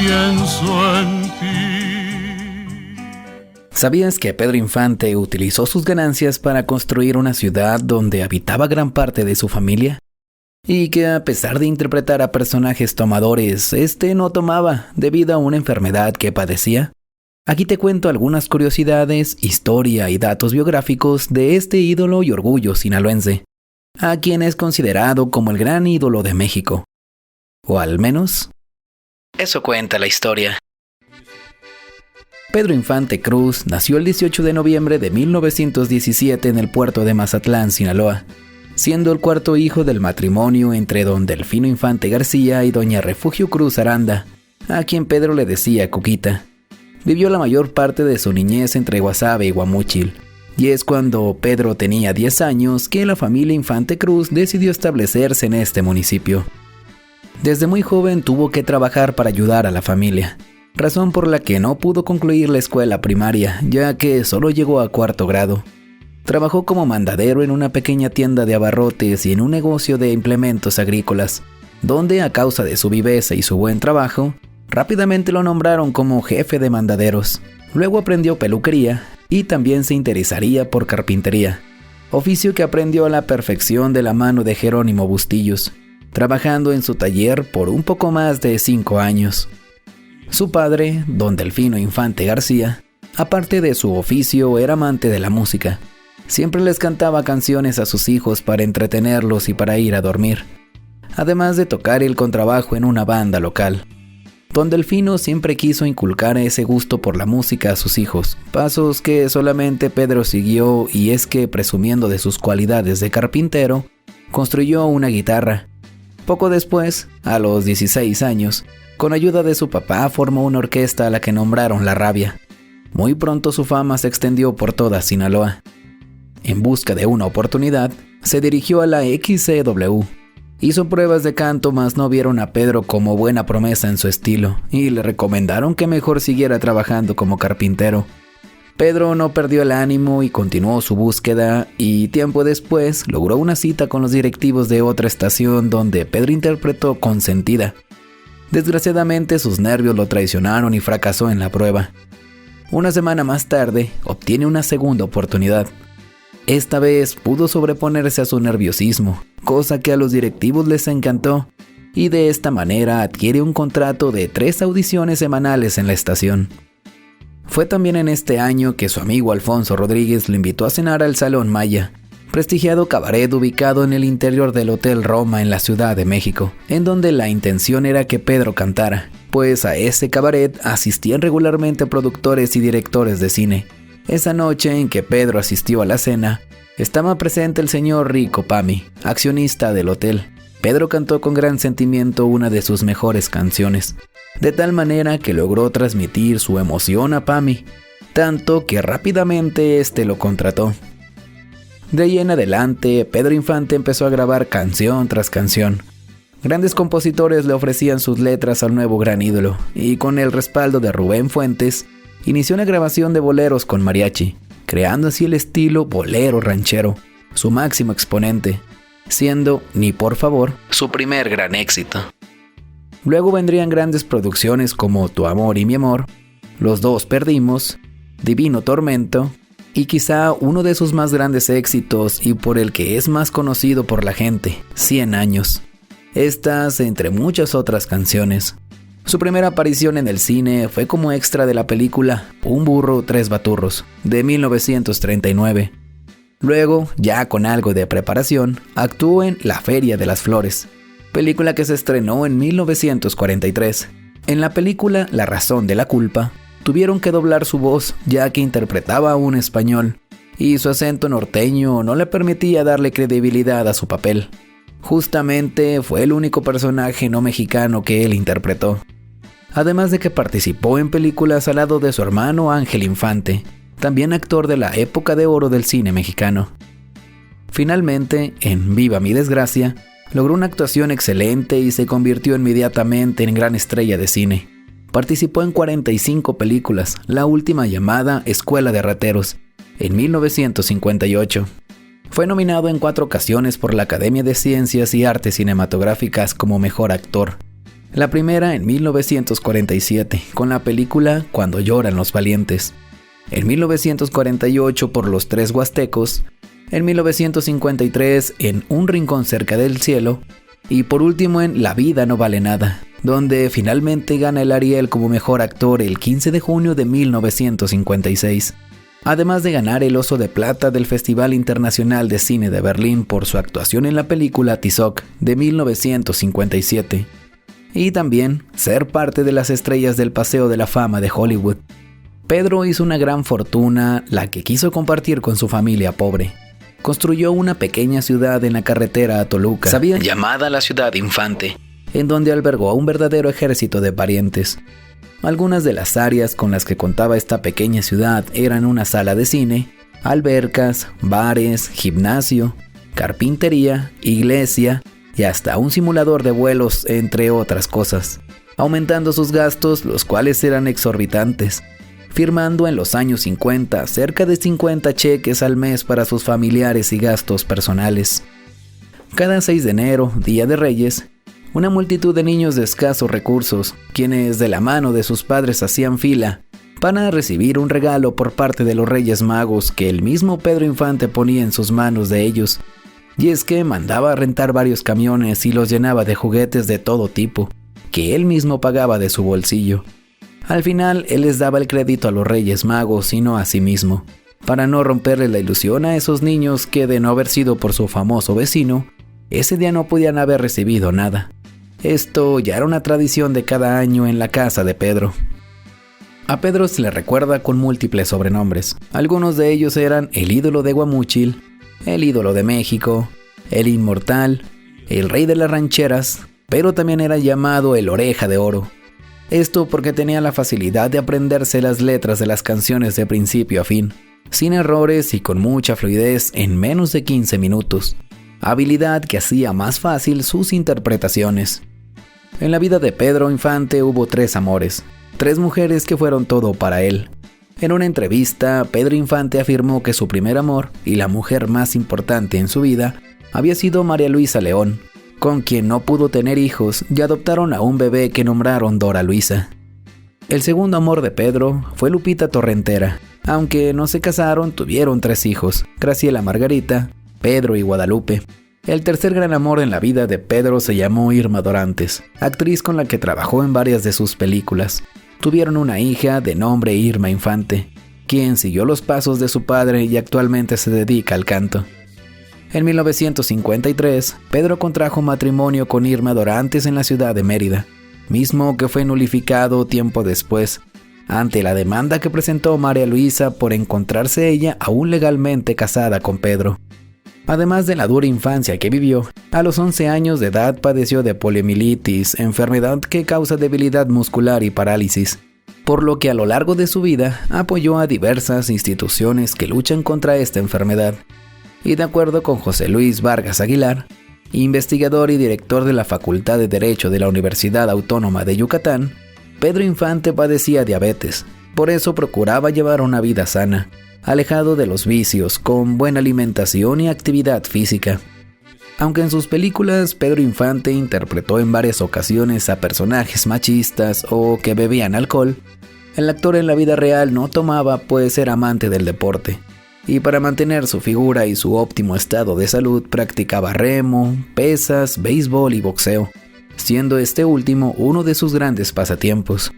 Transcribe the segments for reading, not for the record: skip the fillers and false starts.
pienso en ti. ¿Sabías que Pedro Infante utilizó sus ganancias para construir una ciudad donde habitaba gran parte de su familia? Y que a pesar de interpretar a personajes tomadores, no tomaba debido a una enfermedad que padecía. Aquí te cuento algunas curiosidades, historia y datos biográficos de este ídolo y orgullo sinaloense, a quien es considerado como el gran ídolo de México. O al menos, eso cuenta la historia. Pedro Infante Cruz nació el 18 de noviembre de 1917 en el puerto de Mazatlán, Sinaloa, siendo el cuarto hijo del matrimonio entre don Delfino Infante García y doña Refugio Cruz Aranda, a quien Pedro le decía Cuquita. Vivió la mayor parte de su niñez entre Guasave y Guamúchil, y es cuando Pedro tenía 10 años que la familia Infante Cruz decidió establecerse en este municipio. Desde muy joven tuvo que trabajar para ayudar a la familia, razón por la que no pudo concluir la escuela primaria, ya que solo llegó a cuarto grado. Trabajó como mandadero en una pequeña tienda de abarrotes y en un negocio de implementos agrícolas, donde a causa de su viveza y su buen trabajo, rápidamente lo nombraron como jefe de mandaderos. Luego aprendió peluquería y también se interesaría por carpintería, oficio que aprendió a la perfección de la mano de Jerónimo Bustillos, trabajando en su taller por un poco más de 5 años. Su padre, don Delfino Infante García, aparte de su oficio, era amante de la música. Siempre les cantaba canciones a sus hijos para entretenerlos y para ir a dormir, además de tocar el contrabajo en una banda local. Don Delfino siempre quiso inculcar ese gusto por la música a sus hijos, pasos que solamente Pedro siguió, y es que, presumiendo de sus cualidades de carpintero, construyó una guitarra. Poco después, a los 16 años, con ayuda de su papá formó una orquesta a la que nombraron La Rabia. Muy pronto su fama se extendió por toda Sinaloa. En busca de una oportunidad, se dirigió a la XCW. Hizo pruebas de canto, mas no vieron a Pedro como buena promesa en su estilo, y le recomendaron que mejor siguiera trabajando como carpintero. Pedro no perdió el ánimo y continuó su búsqueda, y tiempo después logró una cita con los directivos de otra estación donde Pedro interpretó Consentida. Desgraciadamente sus nervios lo traicionaron y fracasó en la prueba. Una semana más tarde obtiene una segunda oportunidad. Esta vez pudo sobreponerse a su nerviosismo, cosa que a los directivos les encantó, y de esta manera adquiere un contrato de 3 audiciones semanales en la estación. Fue también en este año que su amigo Alfonso Rodríguez lo invitó a cenar al Salón Maya, prestigiado cabaret ubicado en el interior del Hotel Roma en la Ciudad de México, en donde la intención era que Pedro cantara, pues a ese cabaret asistían regularmente productores y directores de cine. Esa noche en que Pedro asistió a la cena, estaba presente el señor Rico Pami, accionista del hotel. Pedro cantó con gran sentimiento una de sus mejores canciones, de tal manera que logró transmitir su emoción a Pami, tanto que rápidamente lo contrató. De ahí en adelante, Pedro Infante empezó a grabar canción tras canción. Grandes compositores le ofrecían sus letras al nuevo gran ídolo, y con el respaldo de Rubén Fuentes, inició la grabación de boleros con mariachi, creando así el estilo bolero ranchero, su máximo exponente, siendo Ni por favor su primer gran éxito. Luego vendrían grandes producciones como Tu amor y mi amor, Los dos perdimos, Divino tormento, y quizá uno de sus más grandes éxitos y por el que es más conocido por la gente, 100 años. Estas entre muchas otras canciones. Su primera aparición en el cine fue como extra de la película Un burro, tres baturros, de 1939. Luego, ya con algo de preparación, actuó en La Feria de las Flores, película que se estrenó en 1943. En la película La razón de la culpa, tuvieron que doblar su voz ya que interpretaba a un español, y su acento norteño no le permitía darle credibilidad a su papel. Justamente fue el único personaje no mexicano que él interpretó. Además de que participó en películas al lado de su hermano Ángel Infante, también actor de la época de oro del cine mexicano. Finalmente, en Viva mi desgracia, logró una actuación excelente y se convirtió inmediatamente en gran estrella de cine. Participó en 45 películas, la última llamada Escuela de Rateros, en 1958. Fue nominado en 4 ocasiones por la Academia de Ciencias y Artes Cinematográficas como Mejor Actor. La primera en 1947, con la película Cuando lloran los valientes. En 1948 por Los Tres Huastecos. En 1953 en Un rincón cerca del cielo. Y por último en La vida no vale nada, donde finalmente gana el Ariel como mejor actor el 15 de junio de 1956. Además de ganar el Oso de Plata del Festival Internacional de Cine de Berlín por su actuación en la película Tizoc de 1957. Y también ser parte de las estrellas del Paseo de la Fama de Hollywood. Pedro hizo una gran fortuna, la que quiso compartir con su familia pobre. Construyó una pequeña ciudad en la carretera a Toluca, llamada la Ciudad Infante, en donde albergó a un verdadero ejército de parientes. Algunas de las áreas con las que contaba esta pequeña ciudad eran una sala de cine, albercas, bares, gimnasio, carpintería, iglesia y hasta un simulador de vuelos, entre otras cosas, aumentando sus gastos, los cuales eran exorbitantes, firmando en los años 50 cerca de 50 cheques al mes para sus familiares y gastos personales. Cada 6 de enero, Día de Reyes, una multitud de niños de escasos recursos, quienes de la mano de sus padres hacían fila para recibir un regalo por parte de los Reyes Magos que el mismo Pedro Infante ponía en sus manos de ellos. Y es que mandaba a rentar varios camiones y los llenaba de juguetes de todo tipo, que él mismo pagaba de su bolsillo. Al final, él les daba el crédito a los Reyes Magos y no a sí mismo, para no romperle la ilusión a esos niños que, de no haber sido por su famoso vecino, ese día no podían haber recibido nada. Esto ya era una tradición de cada año en la casa de Pedro. A Pedro se le recuerda con múltiples sobrenombres. Algunos de ellos eran el ídolo de Guamúchil, el ídolo de México, el inmortal, el rey de las rancheras, pero también era llamado el oreja de oro. Esto porque tenía la facilidad de aprenderse las letras de las canciones de principio a fin, sin errores y con mucha fluidez en menos de 15 minutos, habilidad que hacía más fácil sus interpretaciones. En la vida de Pedro Infante hubo 3 amores, 3 mujeres que fueron todo para él. En una entrevista, Pedro Infante afirmó que su primer amor y la mujer más importante en su vida había sido María Luisa León, con quien no pudo tener hijos y adoptaron a un bebé que nombraron Dora Luisa. El segundo amor de Pedro fue Lupita Torrentera. Aunque no se casaron, tuvieron 3 hijos, Graciela Margarita, Pedro y Guadalupe. El tercer gran amor en la vida de Pedro se llamó Irma Dorantes, actriz con la que trabajó en varias de sus películas. Tuvieron una hija de nombre Irma Infante, quien siguió los pasos de su padre y actualmente se dedica al canto. En 1953, Pedro contrajo matrimonio con Irma Dorantes en la ciudad de Mérida, mismo que fue nulificado tiempo después, ante la demanda que presentó María Luisa por encontrarse ella aún legalmente casada con Pedro. Además de la dura infancia que vivió, a los 11 años de edad padeció de poliomielitis, enfermedad que causa debilidad muscular y parálisis, por lo que a lo largo de su vida apoyó a diversas instituciones que luchan contra esta enfermedad. Y de acuerdo con José Luis Vargas Aguilar, investigador y director de la Facultad de Derecho de la Universidad Autónoma de Yucatán, Pedro Infante padecía diabetes, por eso procuraba llevar una vida sana, alejado de los vicios, con buena alimentación y actividad física. Aunque en sus películas Pedro Infante interpretó en varias ocasiones a personajes machistas o que bebían alcohol, el actor en la vida real no tomaba, pues era amante del deporte. Y para mantener su figura y su óptimo estado de salud practicaba remo, pesas, béisbol y boxeo, siendo este último uno de sus grandes pasatiempos.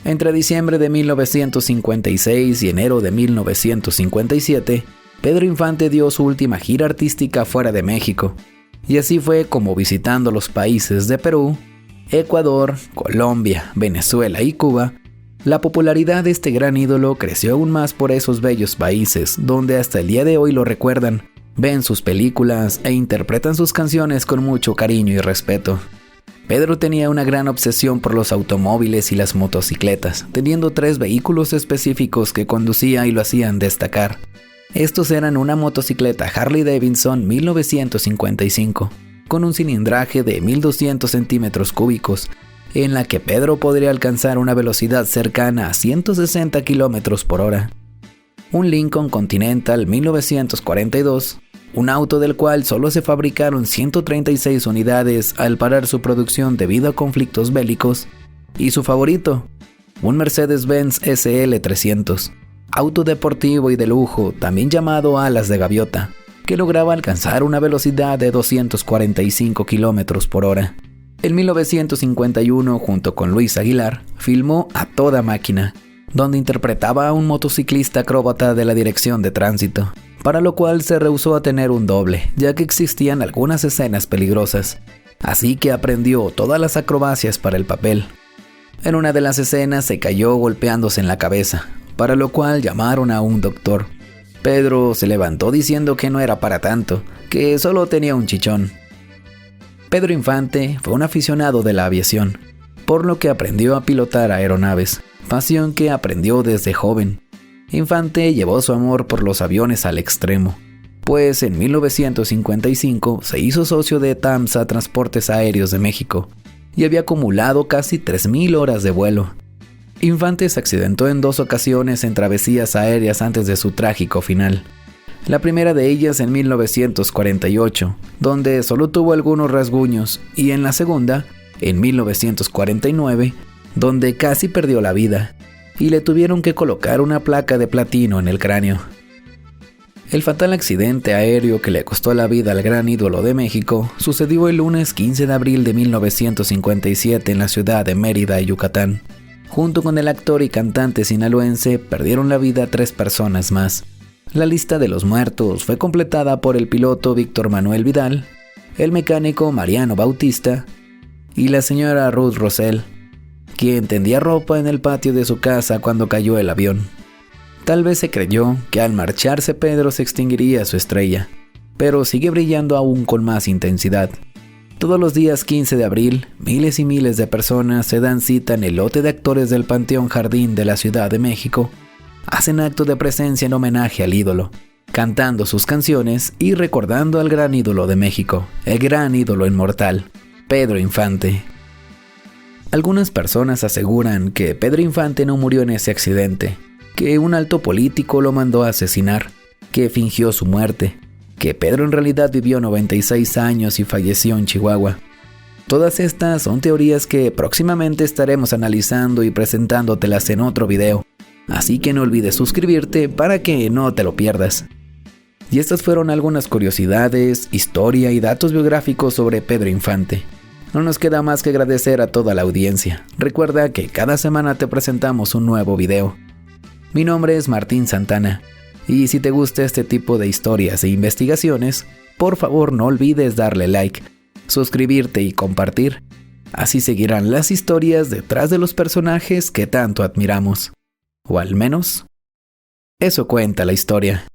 Entre diciembre de 1956 y enero de 1957, Pedro Infante dio su última gira artística fuera de México, y así fue como, visitando los países de Perú, Ecuador, Colombia, Venezuela y Cuba, la popularidad de este gran ídolo creció aún más por esos bellos países, donde hasta el día de hoy lo recuerdan, ven sus películas e interpretan sus canciones con mucho cariño y respeto. Pedro tenía una gran obsesión por los automóviles y las motocicletas, teniendo 3 vehículos específicos que conducía y lo hacían destacar. Estos eran una motocicleta Harley Davidson 1955, con un cilindraje de 1200 centímetros cúbicos, en la que Pedro podría alcanzar una velocidad cercana a 160 km por hora. Un Lincoln Continental 1942, un auto del cual solo se fabricaron 136 unidades al parar su producción debido a conflictos bélicos, y su favorito, un Mercedes-Benz SL300, auto deportivo y de lujo, también llamado alas de gaviota, que lograba alcanzar una velocidad de 245 km por hora. En 1951, junto con Luis Aguilar, filmó A Toda Máquina, donde interpretaba a un motociclista acróbata de la dirección de tránsito, para lo cual se rehusó a tener un doble, ya que existían algunas escenas peligrosas, así que aprendió todas las acrobacias para el papel. En una de las escenas se cayó golpeándose en la cabeza, para lo cual llamaron a un doctor. Pedro se levantó diciendo que no era para tanto, que solo tenía un chichón. Pedro Infante fue un aficionado de la aviación, por lo que aprendió a pilotar aeronaves, pasión que aprendió desde joven. Infante llevó su amor por los aviones al extremo, pues en 1955 se hizo socio de TAMSA Transportes Aéreos de México y había acumulado casi 3,000 horas de vuelo. Infante se accidentó en 2 ocasiones en travesías aéreas antes de su trágico final. La primera de ellas en 1948, donde solo tuvo algunos rasguños, y en la segunda, en 1949, donde casi perdió la vida, y le tuvieron que colocar una placa de platino en el cráneo. El fatal accidente aéreo que le costó la vida al gran ídolo de México sucedió el lunes 15 de abril de 1957 en la ciudad de Mérida, Yucatán. Junto con el actor y cantante sinaloense, perdieron la vida 3 personas más. La lista de los muertos fue completada por el piloto Víctor Manuel Vidal, el mecánico Mariano Bautista y la señora Ruth Rosell, quien tendía ropa en el patio de su casa cuando cayó el avión. Tal vez se creyó que al marcharse Pedro se extinguiría su estrella, pero sigue brillando aún con más intensidad. Todos los días 15 de abril, miles y miles de personas se dan cita en el lote de actores del Panteón Jardín de la Ciudad de México. Hacen acto de presencia en homenaje al ídolo, cantando sus canciones y recordando al gran ídolo de México, el gran ídolo inmortal, Pedro Infante. Algunas personas aseguran que Pedro Infante no murió en ese accidente, que un alto político lo mandó a asesinar, que fingió su muerte, que Pedro en realidad vivió 96 años y falleció en Chihuahua. Todas estas son teorías que próximamente estaremos analizando y presentándotelas en otro video, así que no olvides suscribirte para que no te lo pierdas. Y estas fueron algunas curiosidades, historia y datos biográficos sobre Pedro Infante. No nos queda más que agradecer a toda la audiencia. Recuerda que cada semana te presentamos un nuevo video. Mi nombre es Martín Santana. Y si te gusta este tipo de historias e investigaciones, por favor no olvides darle like, suscribirte y compartir. Así seguirán las historias detrás de los personajes que tanto admiramos. O al menos, eso cuenta la historia.